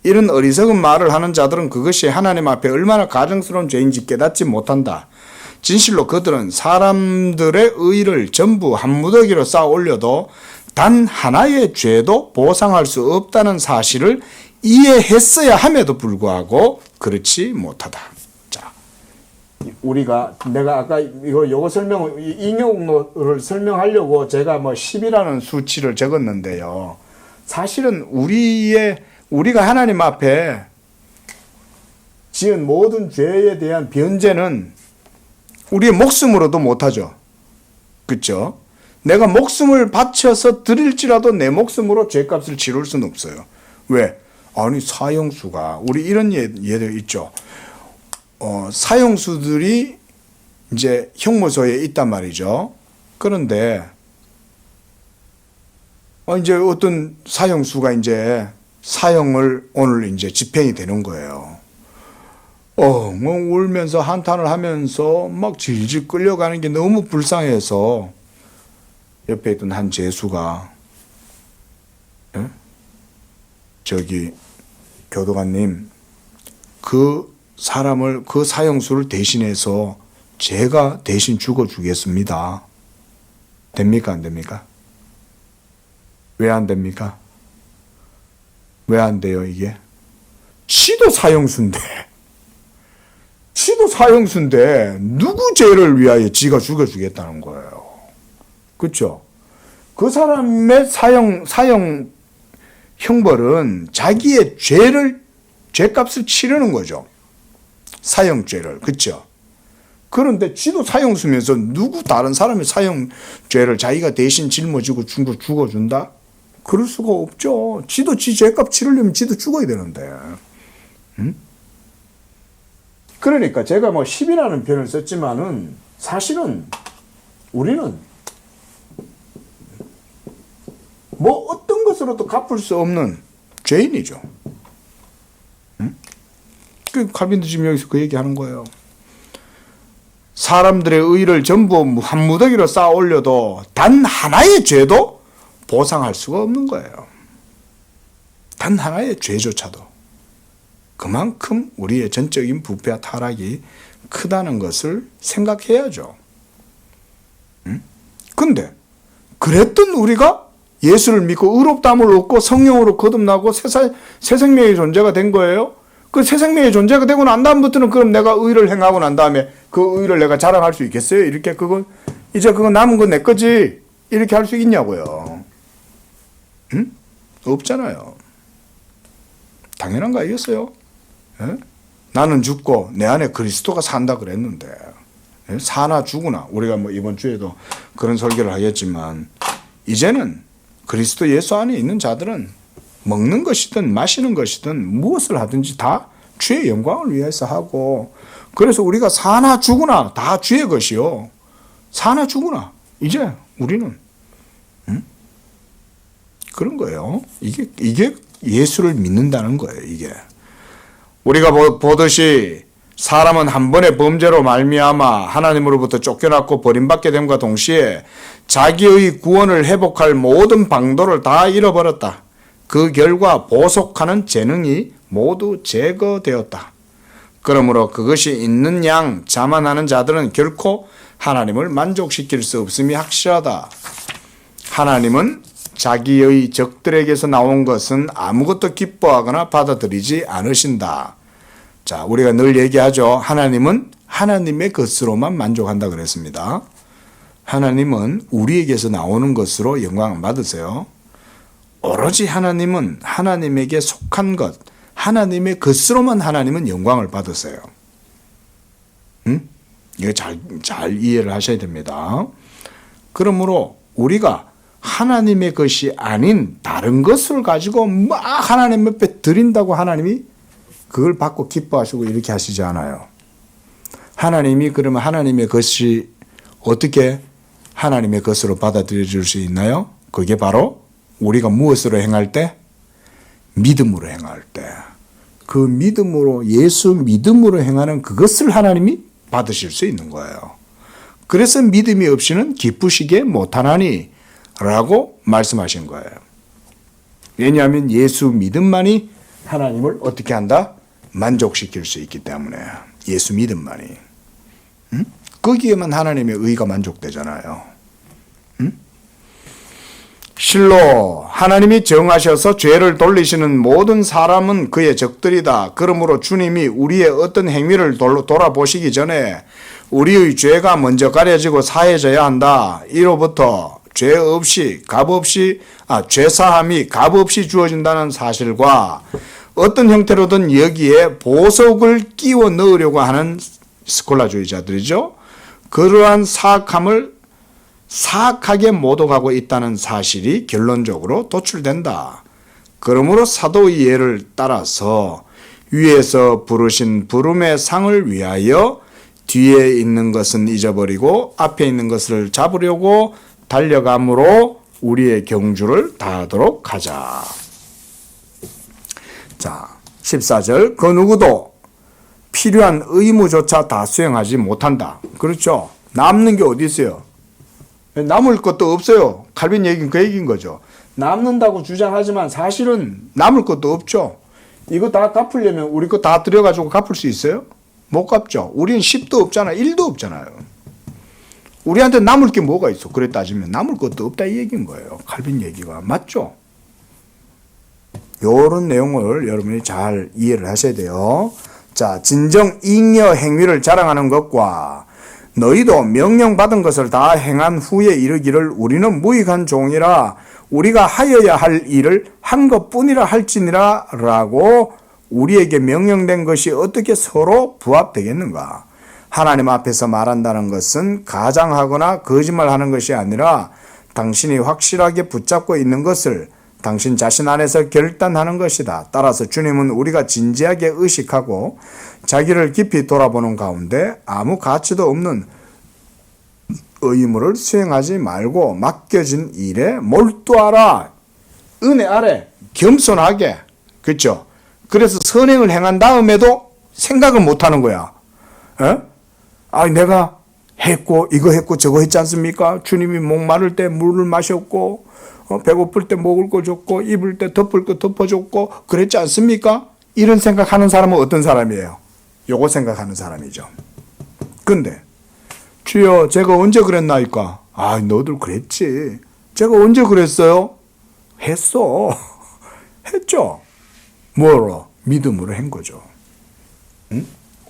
이런 어리석은 말을 하는 자들은 그것이 하나님 앞에 얼마나 가증스러운 죄인지 깨닫지 못한다. 진실로 그들은 사람들의 의를 전부 한 무더기로 쌓아 올려도 단 하나의 죄도 보상할 수 없다는 사실을 이해했어야 함에도 불구하고 그렇지 못하다. 자, 내가 아까 요거 인용을 설명하려고 제가 10이라는 수치를 적었는데요. 사실은 우리가 하나님 앞에 지은 모든 죄에 대한 변제는 우리의 목숨으로도 못하죠. 그렇죠? 내가 목숨을 바쳐서 드릴지라도 내 목숨으로 죄값을 치를 수는 없어요. 왜? 아니 사형수가 우리 이런 예들 있죠. 사형수들이 이제 형무소에 있단 말이죠. 그런데 이제 어떤 사형수가 이제 사형을 오늘 이제 집행이 되는 거예요. 뭐 울면서 한탄을 하면서 막 질질 끌려가는 게 너무 불쌍해서 옆에 있던 한 죄수가 저기 교도관님 그 사람을 그 사형수를 대신해서 제가 대신 죽어주겠습니다. 됩니까 안 됩니까? 왜 안 됩니까? 왜 안 돼요 이게? 지도 사형수인데 누구 죄를 위하여 지가 죽여주겠다는 거예요. 그렇죠? 그 사람의 사형 형벌은 자기의 죄값을 치르는 거죠. 사형죄를. 그렇죠? 그런데 지도 사형수면서 누구 다른 사람의 사형죄를 자기가 대신 짊어지고 죽어준다? 그럴 수가 없죠. 지도 지 죄값 치르려면 지도 죽어야 되는데. 그러니까 제가 뭐 10이라는 표현을 썼지만은 사실은 우리는 뭐 어떤 것으로도 갚을 수 없는 죄인이죠. 그 칼빈도 지금 여기서 그 얘기하는 거예요. 사람들의 의를 전부 한 무더기로 쌓아 올려도 단 하나의 죄도 보상할 수가 없는 거예요. 단 하나의 죄조차도. 그만큼 우리의 전적인 부패와 타락이 크다는 것을 생각해야죠. 근데 그랬던 우리가 예수를 믿고 의롭다함을 얻고 성령으로 거듭나고 새 생명의 존재가 된 거예요. 그 새 생명의 존재가 되고 난 다음부터는 그럼 내가 의를 행하고 난 다음에 그 의를 내가 자랑할 수 있겠어요? 이렇게 이제 그거 남은 건 내 거지. 이렇게 할 수 있냐고요. 없잖아요. 당연한 거 아니겠어요? 예? 나는 죽고 내 안에 그리스도가 산다 그랬는데 사나 죽으나 우리가 뭐 이번 주에도 그런 설교를 하겠지만 이제는 그리스도 예수 안에 있는 자들은 먹는 것이든 마시는 것이든 무엇을 하든지 다 주의 영광을 위해서 하고 그래서 우리가 사나 죽으나 다 주의 것이요. 사나 죽으나 이제 우리는 그런 거예요. 이게 예수를 믿는다는 거예요. 이게 우리가 보듯이 사람은 한 번의 범죄로 말미암아 하나님으로부터 쫓겨났고 버림받게 됨과 동시에 자기의 구원을 회복할 모든 방도를 다 잃어버렸다. 그 결과 보속하는 재능이 모두 제거되었다. 그러므로 그것이 있는 양 자만하는 자들은 결코 하나님을 만족시킬 수 없음이 확실하다. 하나님은 자기의 적들에게서 나온 것은 아무것도 기뻐하거나 받아들이지 않으신다. 자, 우리가 늘 얘기하죠. 하나님은 하나님의 것으로만 만족한다 그랬습니다. 하나님은 우리에게서 나오는 것으로 영광을 받으세요. 오로지 하나님은 하나님에게 속한 것, 하나님의 것으로만 하나님은 영광을 받으세요. 이거 잘 이해를 하셔야 됩니다. 그러므로 우리가 하나님의 것이 아닌 다른 것을 가지고 막 하나님 옆에 드린다고 하나님이 그걸 받고 기뻐하시고 이렇게 하시지 않아요. 하나님이 그러면 하나님의 것이 어떻게 하나님의 것으로 받아들여질 수 있나요? 그게 바로 우리가 무엇으로 행할 때? 믿음으로 행할 때. 그 믿음으로 예수 믿음으로 행하는 그것을 하나님이 받으실 수 있는 거예요. 그래서 믿음이 없이는 기쁘시게 못하나니 라고 말씀하신 거예요. 왜냐하면 예수 믿음만이 하나님을 어떻게 한다? 만족시킬 수 있기 때문에. 예수 믿음만이. 거기에만 하나님의 의가 만족되잖아요. 실로 하나님이 정하셔서 죄를 돌리시는 모든 사람은 그의 적들이다. 그러므로 주님이 우리의 어떤 행위를 돌아보시기 전에 우리의 죄가 먼저 가려지고 사해져야 한다. 이로부터 죄사함이 값없이 주어진다는 사실과 어떤 형태로든 여기에 보석을 끼워 넣으려고 하는 스콜라주의자들이죠. 그러한 사악하게 모독하고 있다는 사실이 결론적으로 도출된다. 그러므로 사도의 예를 따라서 위에서 부르신 부름의 상을 위하여 뒤에 있는 것은 잊어버리고 앞에 있는 것을 잡으려고 달려감으로 우리의 경주를 다하도록 하자. 자, 14절. 그 누구도 필요한 의무조차 다 수행하지 못한다. 그렇죠? 남는 게 어디 있어요? 남을 것도 없어요. 칼빈 얘기는 그 얘기인 거죠. 남는다고 주장하지만 사실은 남을 것도 없죠. 이거 다 갚으려면 우리 거 다 들여가지고 갚을 수 있어요? 못 갚죠. 우리는 10도 없잖아. 1도 없잖아요. 우리한테 남을 게 뭐가 있어? 그래 따지면 남을 것도 없다 이 얘기인 거예요. 칼빈 얘기가. 맞죠? 요런 내용을 여러분이 잘 이해를 하셔야 돼요. 자, 진정 잉여 행위를 자랑하는 것과 너희도 명령받은 것을 다 행한 후에 이르기를 우리는 무익한 종이라 우리가 하여야 할 일을 한 것뿐이라 할지니라 라고 우리에게 명령된 것이 어떻게 서로 부합되겠는가? 하나님 앞에서 말한다는 것은 가장하거나 거짓말하는 것이 아니라 당신이 확실하게 붙잡고 있는 것을 당신 자신 안에서 결단하는 것이다. 따라서 주님은 우리가 진지하게 의식하고 자기를 깊이 돌아보는 가운데 아무 가치도 없는 의무를 수행하지 말고 맡겨진 일에 몰두하라. 은혜 아래 겸손하게. 그렇죠? 그래서 선행을 행한 다음에도 생각을 못하는 거야. 에? 아, 내가 했고 이거 했고 저거 했지 않습니까? 주님이 목마를 때 물을 마셨고 배고플 때 먹을 거 줬고 입을 때 덮을 거 덮어줬고 그랬지 않습니까? 이런 생각하는 사람은 어떤 사람이에요? 요거 생각하는 사람이죠. 근데 주여 제가 언제 그랬나이까? 아, 너들 그랬지. 제가 언제 그랬어요? 했어. 했죠. 뭐로? 믿음으로 한 거죠. 응?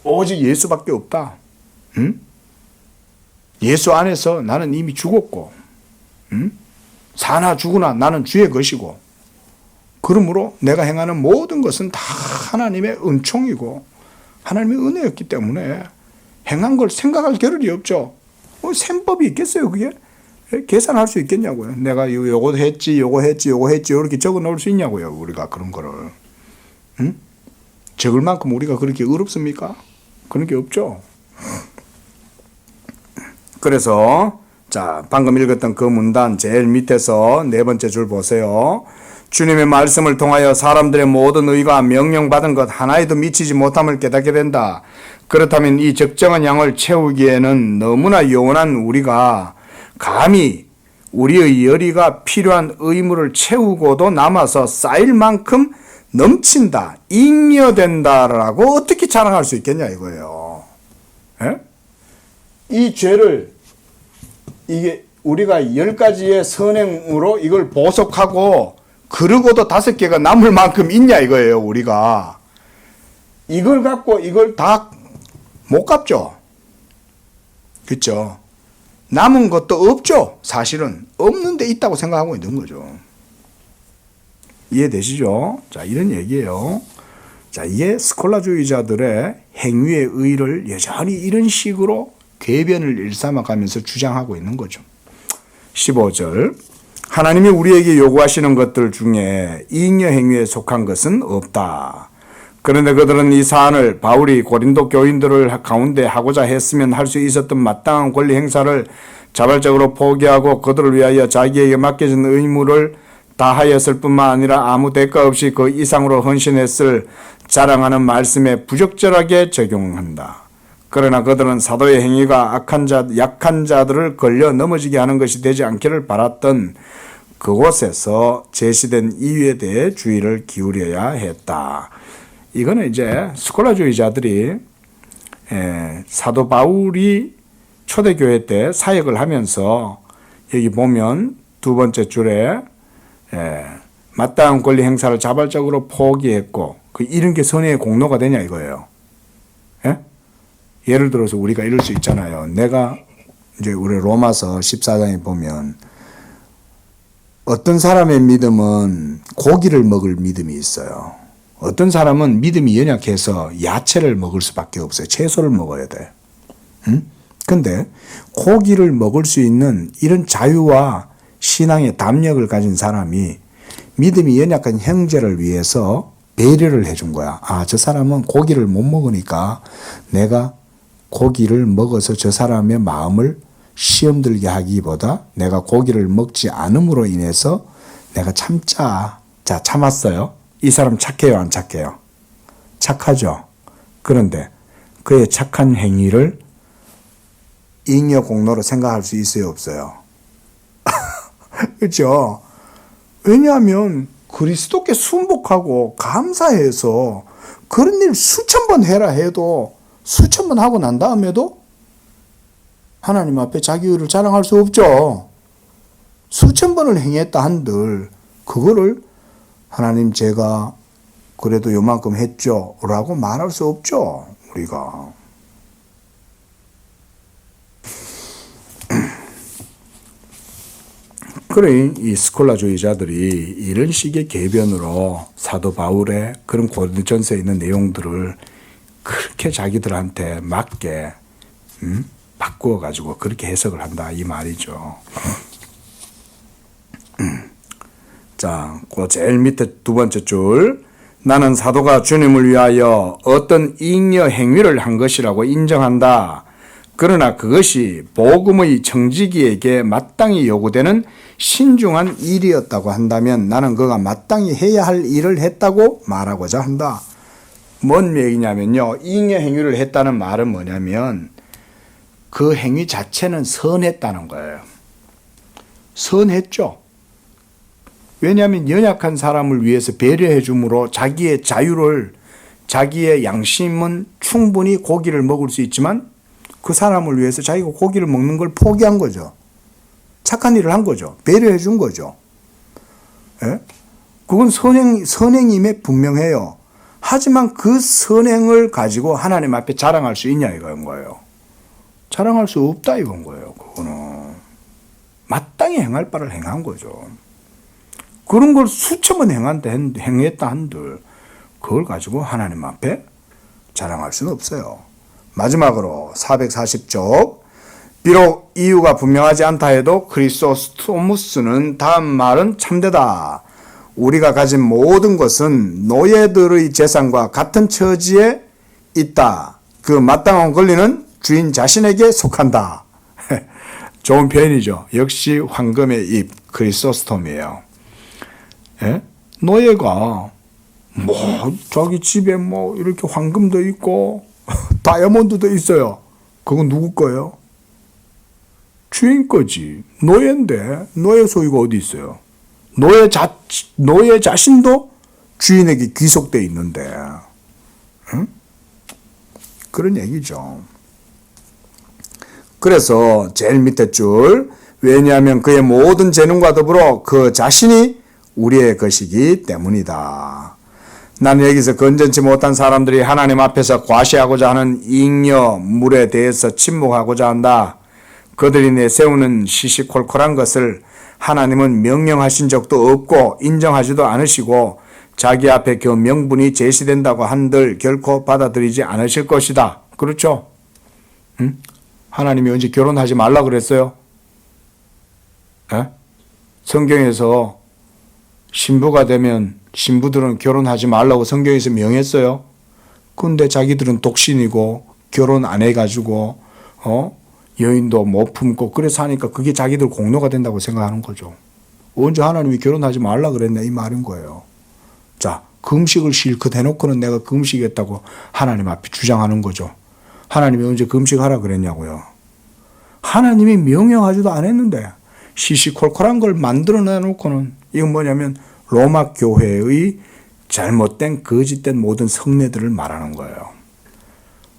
오직 예수밖에 없다. 응? 예수 안에서 나는 이미 죽었고, 응? 사나 죽으나 나는 주의 것이고, 그러므로 내가 행하는 모든 것은 다 하나님의 은총이고 하나님의 은혜였기 때문에 행한 걸 생각할 겨를이 없죠. 셈법이 있겠어요, 그게? 계산할 수 있겠냐고요. 내가 요거 했지, 요거 했지, 요거 했지, 이렇게 적어 놓을 수 있냐고요, 우리가 그런 거를. 응? 적을 만큼 우리가 그렇게 어렵습니까? 그런 게 없죠. 그래서, 자, 방금 읽었던 그 문단 제일 밑에서 네 번째 줄 보세요. 주님의 말씀을 통하여 사람들의 모든 의가 명령받은 것 하나에도 미치지 못함을 깨닫게 된다. 그렇다면 이 적정한 양을 채우기에는 너무나 요원한 우리가 감히 우리의 열의가 필요한 의무를 채우고도 남아서 쌓일 만큼 넘친다, 잉여된다라고 어떻게 자랑할 수 있겠냐 이거예요. 에? 이 죄를 이게 우리가 10가지의 선행으로 이걸 보석하고 그러고도 5개가 남을 만큼 있냐 이거예요. 우리가 이걸 갖고 이걸 다 못 갚죠. 그렇죠? 남은 것도 없죠. 사실은 없는데 있다고 생각하고 있는 거죠. 이해되시죠? 자, 이런 얘기예요. 자, 이게 스콜라주의자들의 행위의 의의를 여전히 이런 식으로 궤변을 일삼아가면서 주장하고 있는 거죠. 15절. 하나님이 우리에게 요구하시는 것들 중에 잉여 행위에 속한 것은 없다. 그런데 그들은 이 사안을 바울이 고린도 교인들을 가운데 하고자 했으면 할 수 있었던 마땅한 권리 행사를 자발적으로 포기하고 그들을 위하여 자기에게 맡겨진 의무를 다하였을 뿐만 아니라 아무 대가 없이 그 이상으로 헌신했을 자랑하는 말씀에 부적절하게 적용한다. 그러나 그들은 사도의 행위가 약한 자들을 걸려 넘어지게 하는 것이 되지 않기를 바랐던 그곳에서 제시된 이유에 대해 주의를 기울여야 했다. 이거는 이제 스콜라주의자들이 사도 바울이 초대교회 때 사역을 하면서 여기 보면 두 번째 줄에 마땅한 권리 행사를 자발적으로 포기했고 이런 게 선의의 공로가 되냐 이거예요. 예? 예를 들어서 우리가 이럴 수 있잖아요. 내가 이제 우리 로마서 14장에 보면 어떤 사람의 믿음은 고기를 먹을 믿음이 있어요. 어떤 사람은 믿음이 연약해서 야채를 먹을 수밖에 없어요. 채소를 먹어야 돼. 응? 근데 고기를 먹을 수 있는 이런 자유와 신앙의 담력을 가진 사람이 믿음이 연약한 형제를 위해서 배려를 해준 거야. 아, 저 사람은 고기를 못 먹으니까 내가 고기를 먹어서 저 사람의 마음을 시험 들게 하기보다 내가 고기를 먹지 않음으로 인해서 내가 참자. 자, 참았어요. 이 사람 착해요, 안 착해요? 착하죠. 그런데 그의 착한 행위를 잉여 공로로 생각할 수 있어요, 없어요? 그렇죠? 왜냐하면 그리스도께 순복하고 감사해서 그런 일 수천 번 해라 해도 수천 번 하고 난 다음에도 하나님 앞에 자기 의를 자랑할 수 없죠. 수천 번을 행했다 한들 그거를 하나님 제가 그래도 요만큼 했죠 라고 말할 수 없죠. 우리가. 그래, 이 스콜라주의자들이 이런 식의 궤변으로 사도 바울의 그런 고린도전서에 있는 내용들을 그렇게 자기들한테 맞게 바꾸어 가지고 그렇게 해석을 한다 이 말이죠. 자, 그 제일 밑에 두 번째 줄, 나는 사도가 주님을 위하여 어떤 잉여 행위를 한 것이라고 인정한다. 그러나 그것이 복음의 청지기에게 마땅히 요구되는 신중한 일이었다고 한다면 나는 그가 마땅히 해야 할 일을 했다고 말하고자 한다. 뭔 얘기냐면요, 잉여 행위를 했다는 말은 뭐냐면 그 행위 자체는 선했다는 거예요. 선했죠. 왜냐하면 연약한 사람을 위해서 배려해 줌으로 자기의 자유를, 자기의 양심은 충분히 고기를 먹을 수 있지만 그 사람을 위해서 자기가 고기를 먹는 걸 포기한 거죠. 착한 일을 한 거죠. 배려해 준 거죠. 예? 그건 선행임에 분명해요. 하지만 그 선행을 가지고 하나님 앞에 자랑할 수 있냐 이건 거예요. 자랑할 수 없다 이건 거예요. 그거는 마땅히 행할 바를 행한 거죠. 그런 걸 수천 번 행했다 한들 그걸 가지고 하나님 앞에 자랑할 수는 없어요. 마지막으로 440쪽, 비록 이유가 분명하지 않다 해도 크리소스토무스는 다음 말은 참되다. 우리가 가진 모든 것은 노예들의 재산과 같은 처지에 있다. 그 마땅한 권리는 주인 자신에게 속한다. 좋은 표현이죠. 역시 황금의 잎 크리소스톰이에요. 예? 노예가 자기 집에 이렇게 황금도 있고 다이아몬드도 있어요. 그건 누구 거예요? 주인 거지. 노예인데 노예 소유가 어디 있어요? 노예 자신도 주인에게 귀속돼 있는데, 응? 그런 얘기죠. 그래서 제일 밑에 줄, 왜냐하면 그의 모든 재능과 더불어 그 자신이 우리의 것이기 때문이다. 나는 여기서 건전치 못한 사람들이 하나님 앞에서 과시하고자 하는 잉여 물에 대해서 침묵하고자 한다. 그들이 내세우는 시시콜콜한 것을 하나님은 명령하신 적도 없고 인정하지도 않으시고 자기 앞에 그 명분이 제시된다고 한들 결코 받아들이지 않으실 것이다. 그렇죠? 응? 하나님이 언제 결혼하지 말라 그랬어요? 에? 성경에서 신부가 되면 신부들은 결혼하지 말라고 성경에서 명했어요. 근데 자기들은 독신이고 결혼 안 해가지고 여인도 못 품고 그래서 하니까 그게 자기들 공로가 된다고 생각하는 거죠. 언제 하나님이 결혼하지 말라 그랬냐 이 말인 거예요. 자, 금식을 실컷 해놓고는 내가 금식했다고 하나님 앞에 주장하는 거죠. 하나님이 언제 금식하라 그랬냐고요. 하나님이 명령하지도 않았는데 시시콜콜한 걸 만들어 내놓고는 이건 뭐냐면 로마 교회의 잘못된 거짓된 모든 성례들을 말하는 거예요.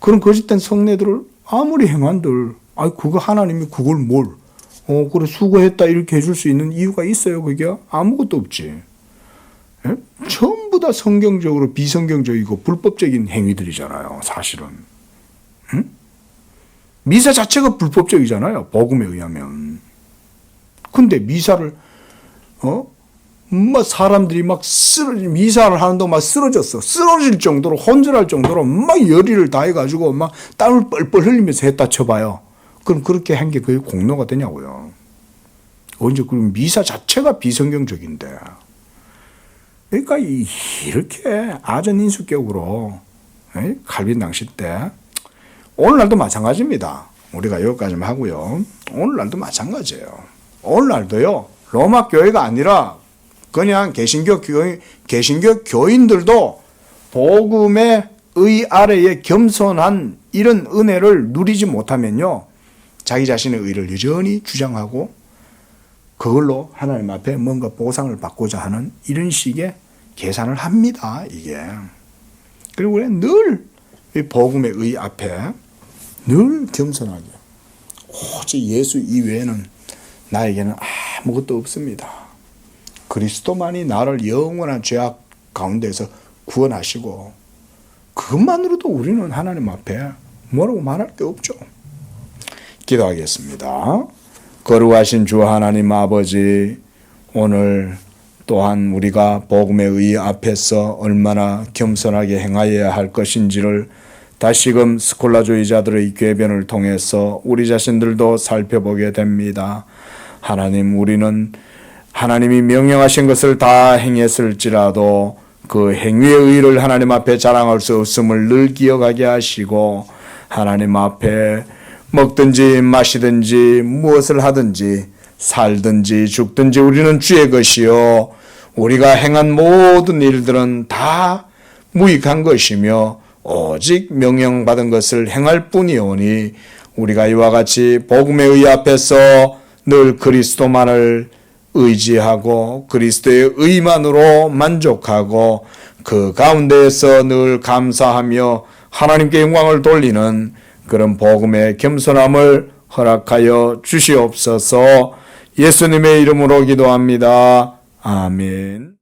그런 거짓된 성례들을 아무리 행한들 그거 하나님이 그걸 그래 수고했다 이렇게 해줄 수 있는 이유가 있어요? 그게 아무것도 없지. 예? 전부 다 성경적으로 비성경적이고 불법적인 행위들이잖아요. 사실은. 응? 미사 자체가 불법적이잖아요. 복음에 의하면. 근데 미사를 사람들이 미사를 하는 동안 쓰러졌어. 쓰러질 정도로 혼절할 정도로 열의를 다해가지고 땀을 뻘뻘 흘리면서 했다 쳐봐요. 그럼 그렇게 한 게 그게 공로가 되냐고요. 언제 그럼 미사 자체가 비성경적인데. 그러니까 이렇게 아전인수격으로 칼빈 당시 때 오늘날도 마찬가지입니다. 우리가 여기까지만 하고요. 오늘날도 마찬가지예요. 오늘날도요. 로마 교회가 아니라 그냥 개신교 교인들도 복음의 의 아래에 겸손한 이런 은혜를 누리지 못하면요. 자기 자신의 의를 여전히 주장하고 그걸로 하나님 앞에 뭔가 보상을 받고자 하는 이런 식의 계산을 합니다. 이게. 그리고 우리가 늘 복음의 의 앞에 늘 겸손하게 오직 예수 이외에는 나에게는 아무것도 없습니다. 그리스도만이 나를 영원한 죄악 가운데서 구원하시고 그것만으로도 우리는 하나님 앞에 뭐라고 말할 게 없죠. 기도하겠습니다. 거룩하신 주 하나님 아버지, 오늘 또한 우리가 복음의 의 앞에서 얼마나 겸손하게 행하여야 할 것인지를 다시금 스콜라주의자들의 궤변을 통해서 우리 자신들도 살펴보게 됩니다. 하나님, 우리는 하나님이 명령하신 것을 다 행했을지라도 그 행위의 의를 하나님 앞에 자랑할 수 없음을 늘 기억하게 하시고 하나님 앞에 먹든지 마시든지 무엇을 하든지 살든지 죽든지 우리는 주의 것이요 우리가 행한 모든 일들은 다 무익한 것이며 오직 명령받은 것을 행할 뿐이오니 우리가 이와 같이 복음의 의 앞에서 늘 그리스도만을 의지하고 그리스도의 의만으로 만족하고 그 가운데에서 늘 감사하며 하나님께 영광을 돌리는 그런 복음의 겸손함을 허락하여 주시옵소서. 예수님의 이름으로 기도합니다. 아멘.